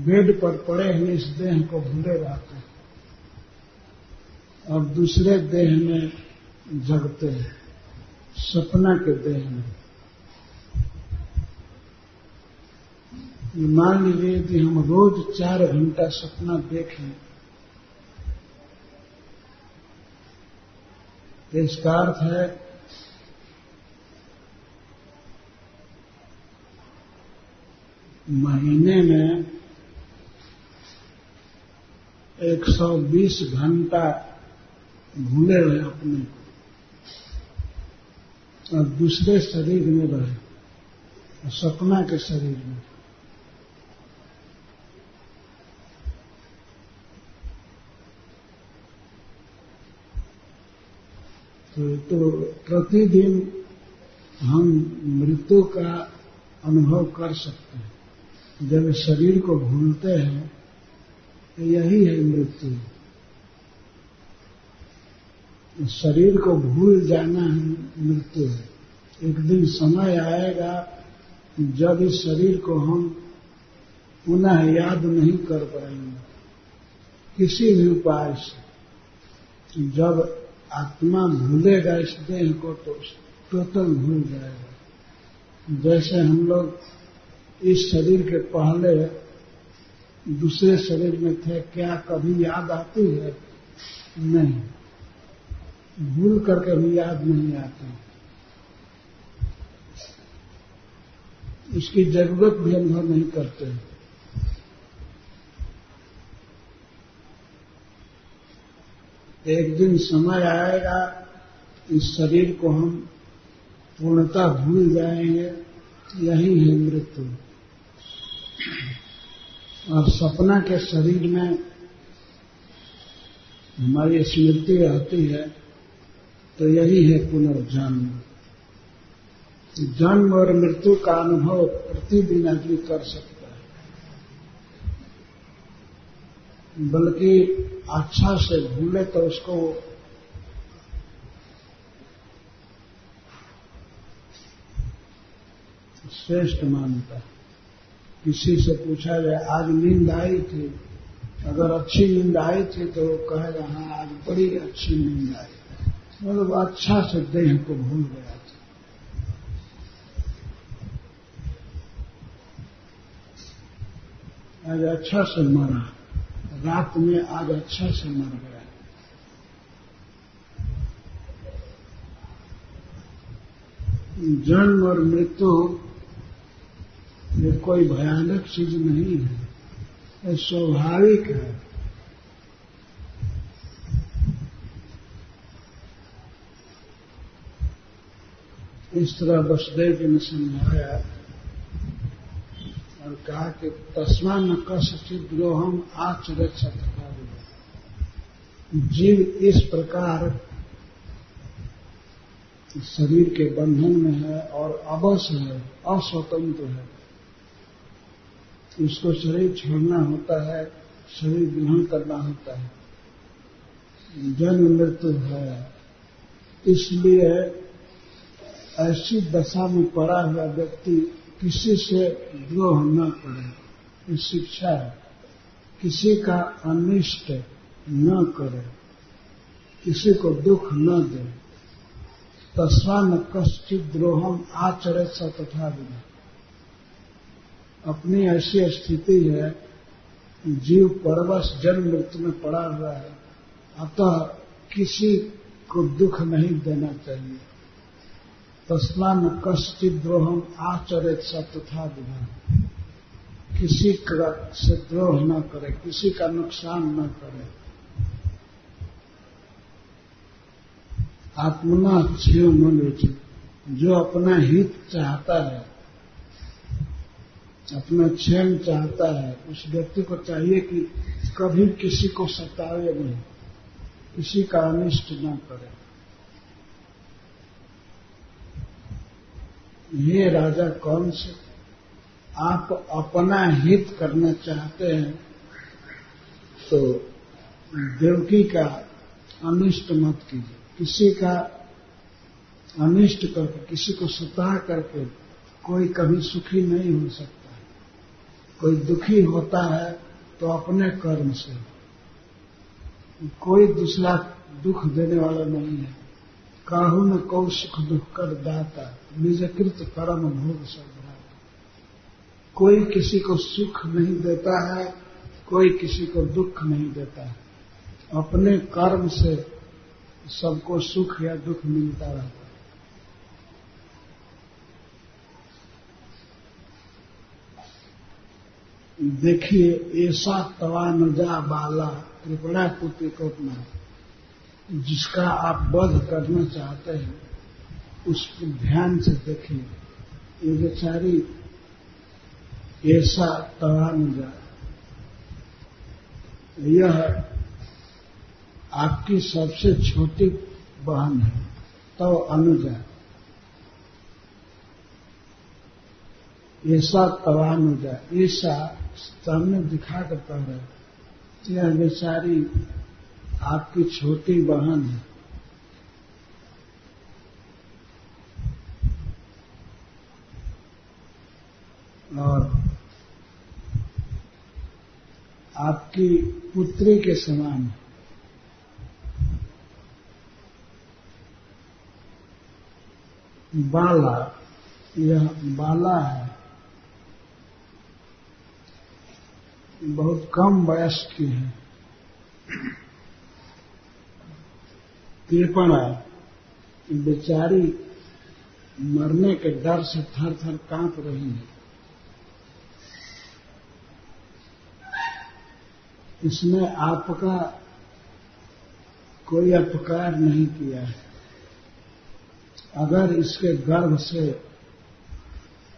बेड पर पड़े हुए इस देह को भूले रहते हैं और दूसरे देह में जगते हैं, सपना के देह में। मान लीजिए यदि हम रोज 4 घंटा सपना देखें तो इसका अर्थ है महीने में 120 घंटा भूले रहे अपने को और दूसरे शरीर में रहे, और सपना के शरीर में। तो प्रतिदिन हम मृत्यु का अनुभव कर सकते हैं। जब शरीर को भूलते हैं तो यही है मृत्यु। शरीर को भूल जाना ही मृत्यु है। एक दिन समय आएगा जब इस शरीर को हम पुनः याद नहीं कर पाएंगे किसी भी उपाय से। जब आत्मा भूलेगा इस देह को तो टोटल भूल जाएगा। जैसे हम लोग इस शरीर के पहले दूसरे शरीर में थे, क्या कभी याद आती है? नहीं, भूल करके भी याद नहीं आती। इसकी जरूरत भी अनुभव नहीं करते। एक दिन समय आएगा इस शरीर को हम पूर्णतः भूल जाएंगे, यही है मृत्यु। और सपना के शरीर में हमारी स्मृति रहती है, तो यही है पुनर्जन्म। जन्म और मृत्यु का अनुभव प्रतिदिन आदमी कर सकता है, बल्कि अच्छा से भूले तो उसको श्रेष्ठ मानता है। किसी से पूछा जाए आज नींद आई थी, अगर अच्छी नींद आई थी तो वो कहेगा हाँ आज बड़ी अच्छी नींद आई, मतलब अच्छा से देह को भूल गया था। आज अच्छा से मरा, रात में आज अच्छा से मर गया। जन्म और मृत्यु ये कोई भयानक चीज नहीं है, ये स्वाभाविक है। इस तरह वसुदेव जी ने समझाया और कहा कि तस्मा न कश्चित् द्रोहम आचरेत् तथा विद्यते। जीव इस प्रकार शरीर के बंधन में है और अवश है, अस्वतंत्र है। उसको शरीर छोड़ना होता है, शरीर ग्रहण करना होता है, जन्म मृत्यु है। इसलिए ऐसी दशा में पड़ा हुआ व्यक्ति किसी से द्रोह न करे, ये शिक्षा है। किसी का अनिष्ट न करे, किसी को दुख न दे। तस्मा न कश्चित् द्रोहम आचरेत् तथा विद्यते। अपनी ऐसी स्थिति है, जीव परवश जन्म मृत्यु में पड़ा हुआ है, अतः किसी को दुख नहीं देना चाहिए। तस्मा न कश्चित् द्रोहम आचरेत् तथा विद्यते। किसी का से द्रोह न करे, किसी का नुकसान न करे। आत्मना क्षेम मनोचित, जो अपना हित चाहता है, अपना क्षेम चाहता है, उस व्यक्ति को चाहिए कि कभी किसी को सतावे नहीं, किसी का अनिष्ट न करे। ये राजा कौन से, आप अपना हित करना चाहते हैं तो देवकी का अनिष्ट मत कीजिए। किसी का अनिष्ट करके, किसी को सता करके कोई कभी सुखी नहीं हो सकता। कोई दुखी होता है तो अपने कर्म से, कोई दूसरा दुख देने वाला नहीं है। काहू न को सुख दुख कर दाता, निजकृत कर्म भोग सद्भाता। कोई किसी को सुख नहीं देता है, कोई किसी को दुख नहीं देता है। अपने कर्म से सबको सुख या दुख मिलता रहता है। देखिए, ऐसा तवानुजा बाला त्रिपुरा पुत्री कोटना, जिसका आप वध करना चाहते हैं, उसको ध्यान से देखिए। ये बेचारी ऐसा तवानुजा, यह आपकी सबसे छोटी बहन है, तो अनुजा। ऐसा तवानुजा, ऐसा सामने दिखा कर कह रहे, यह बेचारी आपकी छोटी बहन है। और आपकी पुत्री के समान है। बाला, यह बाला है, बहुत कम वयस की है। कृपणा, बेचारी मरने के डर से थर थर कांप रही है। इसमें आपका कोई अपकार नहीं किया है, अगर इसके गर्भ से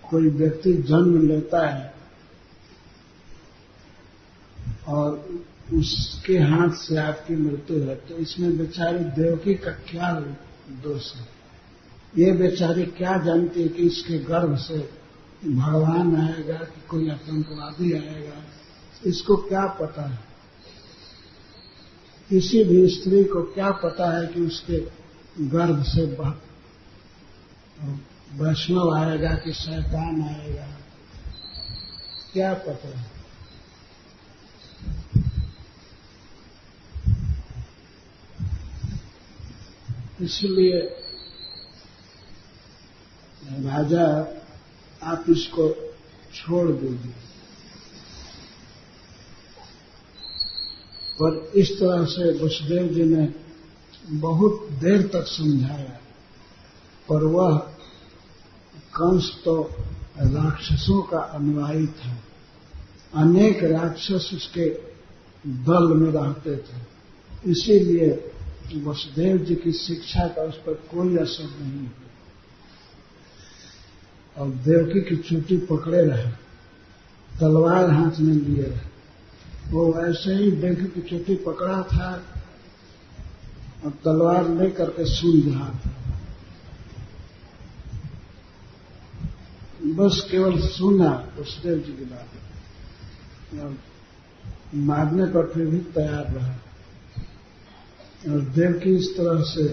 कोई व्यक्ति जन्म लेता है और उसके हाथ से आपकी मृत्यु है, तो इसमें बेचारी देवकी का क्या दोष है? ये बेचारी क्या जानती है कि इसके गर्भ से भगवान आएगा कि कोई आतंकवादी आएगा? इसको क्या पता है? किसी भी स्त्री को क्या पता है कि उसके गर्भ से वैष्णव आएगा कि शैतान आएगा? क्या पता है? इसलिए राजा, आप इसको छोड़ दीजिए। पर इस तरह से वसुदेव जी ने बहुत देर तक समझाया, पर वह कंस तो राक्षसों का अनुयायी था। अनेक राक्षस उसके दल में रहते थे, इसीलिए वसुदेव जी की शिक्षा का उस पर कोई असर नहीं हुआ और देवकी की चोटी पकड़े रहे, तलवार हाथ में लिए रहे। वो ऐसे ही देवकी की चोटी पकड़ा था और तलवार लेकर के सूझ रहा था। बस केवल सुना वसुदेव जी की बात और मारने पर फिर भी तैयार रहा। और देवकी इस तरह से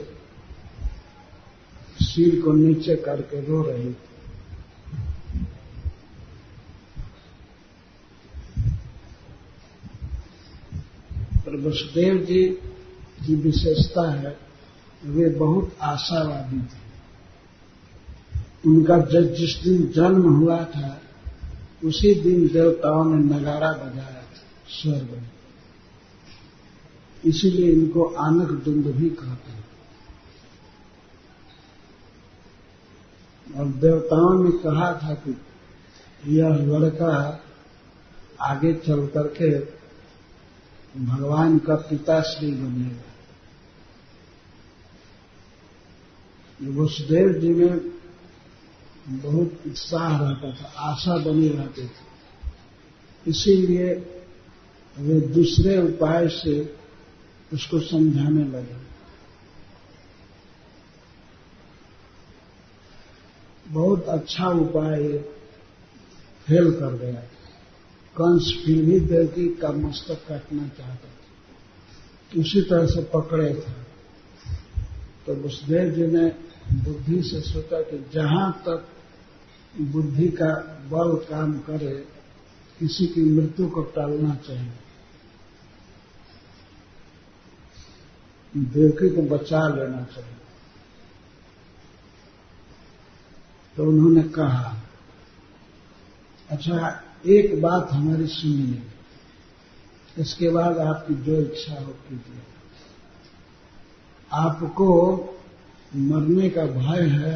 सिर को नीचे करके रो रही थी। पर वसुदेव जी की विशेषता है, वे बहुत आशावादी थे। उनका जिस दिन जन्म हुआ था उसी दिन देवताओं ने नगाड़ा बजाया था स्वर्ग में, इसीलिए इनको आनक दुंदुभी कहते हैं। और देवताओं ने कहा था कि यह लड़का आगे चल करके भगवान का पिताश्री बनेगा। वसुदेव जी में बहुत उत्साह रहता था, आशा बनी रहती थी, इसीलिए वे दूसरे उपाय से उसको समझाने लगे। बहुत अच्छा उपाय फेल कर गया। कंस फिर भी देवकी का मस्तक काटना चाहता था, उसी तरह से पकड़े थे। तो वसुदेव जी ने बुद्धि से सोचा कि जहां तक बुद्धि का बल काम करे, किसी की मृत्यु को टालना चाहिए, देवकी को बचा लेना चाहिए। तो उन्होंने कहा, अच्छा एक बात हमारी सुनिए, इसके बाद आपकी जो इच्छा हो कीजिए। आपको मरने का भय है?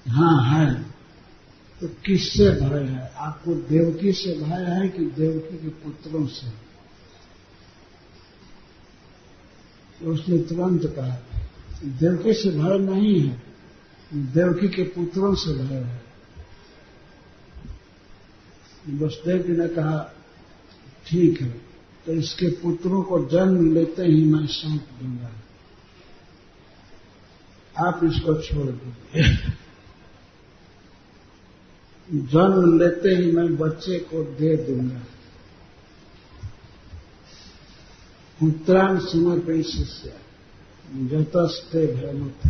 हाँ है। तो किससे भय है? आपको देवकी से भय है कि देवकी के पुत्रों से? तो उसने तुरंत कहा, देवकी से भय नहीं है, देवकी के पुत्रों से भय है। वसुदेव जी ने कहा, ठीक है, तो इसके पुत्रों को जन्म लेते ही मैं सौंप दूंगा, आप इसको छोड़ दीजिए। जन्म लेते ही मैं बच्चे को दे दूंगा। पुत्रान समर्पय शिष्य जतस्ते भयमुक्त।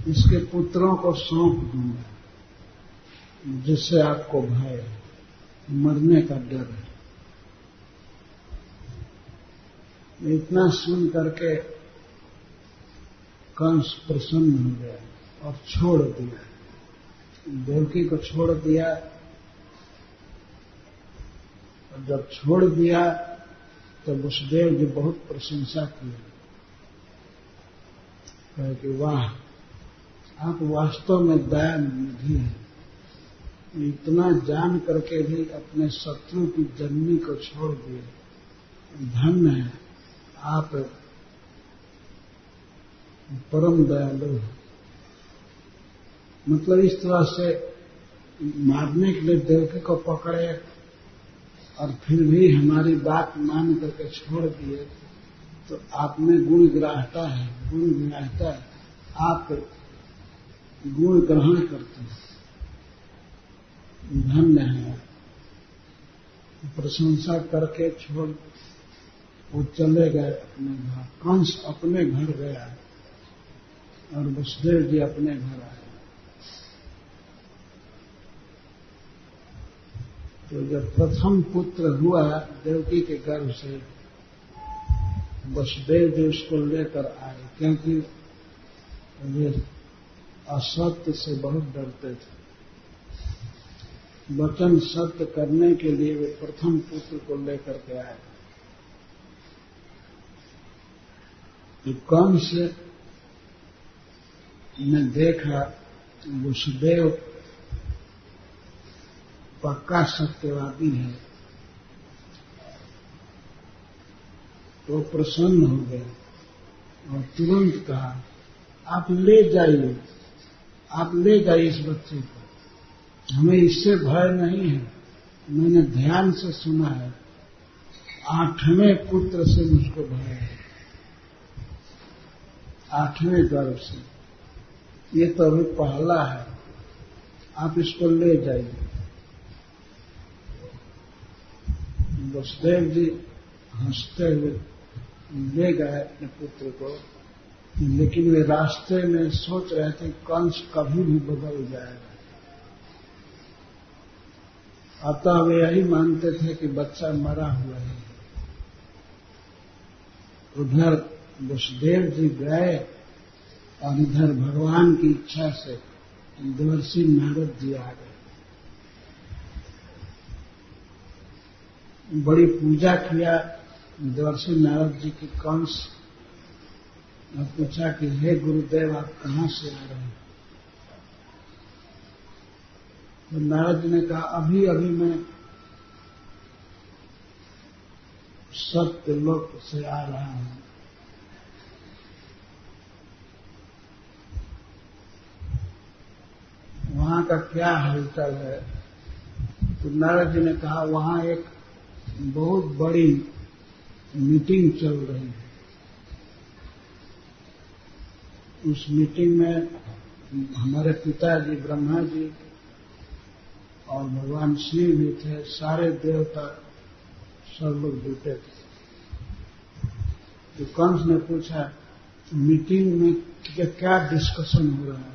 इसके पुत्रों को सौंप दूंगा, जिससे आपको भय है, मरने का डर है। इतना सुन करके कंस प्रसन्न हो गया और छोड़ दिया, देवकी को छोड़ दिया। और जब छोड़ दिया तो वसुदेव जी बहुत प्रशंसा की, कहे कि वाह, आप वास्तव में दया निधि हैं, इतना जान करके भी अपने शत्रु की जननी को छोड़ दिए, धन्य है आप, परम दयालु है। मतलब इस तरह से मारने के लिए देवकी को पकड़े और फिर भी हमारी बात मान करके छोड़ दिए, तो आप में गुण ग्राह्यता है, गुण ग्राह्यता है, आप गुण ग्रहण करते हैं, धन्य है। प्रशंसा करके छोड़ वो चले गए अपने घर। कंस अपने घर गया और वसुदेव जी अपने घर आए। तो जब प्रथम पुत्र हुआ देवकी के गर्भ से, वसुदेव जी उसको लेकर आए, क्योंकि वे असत्य से बहुत डरते थे। वचन सत्य करने के लिए वे प्रथम पुत्र को लेकर के आए। तो कंस ने देखा वसुदेव पक्का सत्यवादी है, तो प्रसन्न हो गए और तुरंत कहा, आप ले जाइए, आप ले जाइए इस बच्चे को, हमें इससे भय नहीं है। मैंने ध्यान से सुना है, 8वें पुत्र से मुझको भय है, 8वें गर्भ से। ये तो अभी पहला है, आप इसको ले जाइए। वसुदेव जी हंसते हुए ले गए अपने पुत्र को, लेकिन वे रास्ते में सोच रहे थे कंस कभी भी बदल जाएगा। अतः वे यही मानते थे कि बच्चा मरा हुआ है। उधर वसुदेव जी गए और इधर भगवान की इच्छा से देवर्षि नारद जी आ गए। बड़ी पूजा किया देवर्षि नारद जी की कंस ने पूछा कि हे गुरुदेव, आप कहां से आ रहे हैं? तो नारद जी ने कहा, अभी अभी मैं सत्यलोक से आ रहा हूं। वहां का क्या हलचल है? तो नारद जी ने कहा, वहां एक बहुत बड़ी मीटिंग चल रही है। उस मीटिंग में हमारे पिताजी ब्रह्मा जी और भगवान शिव भी थे, सारे देवता सब लोग जुटे थे। तो कंस ने पूछा, मीटिंग में क्या डिस्कशन हो रहा है?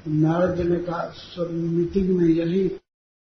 नारद जी ने कहा, सब मीटिंग में यही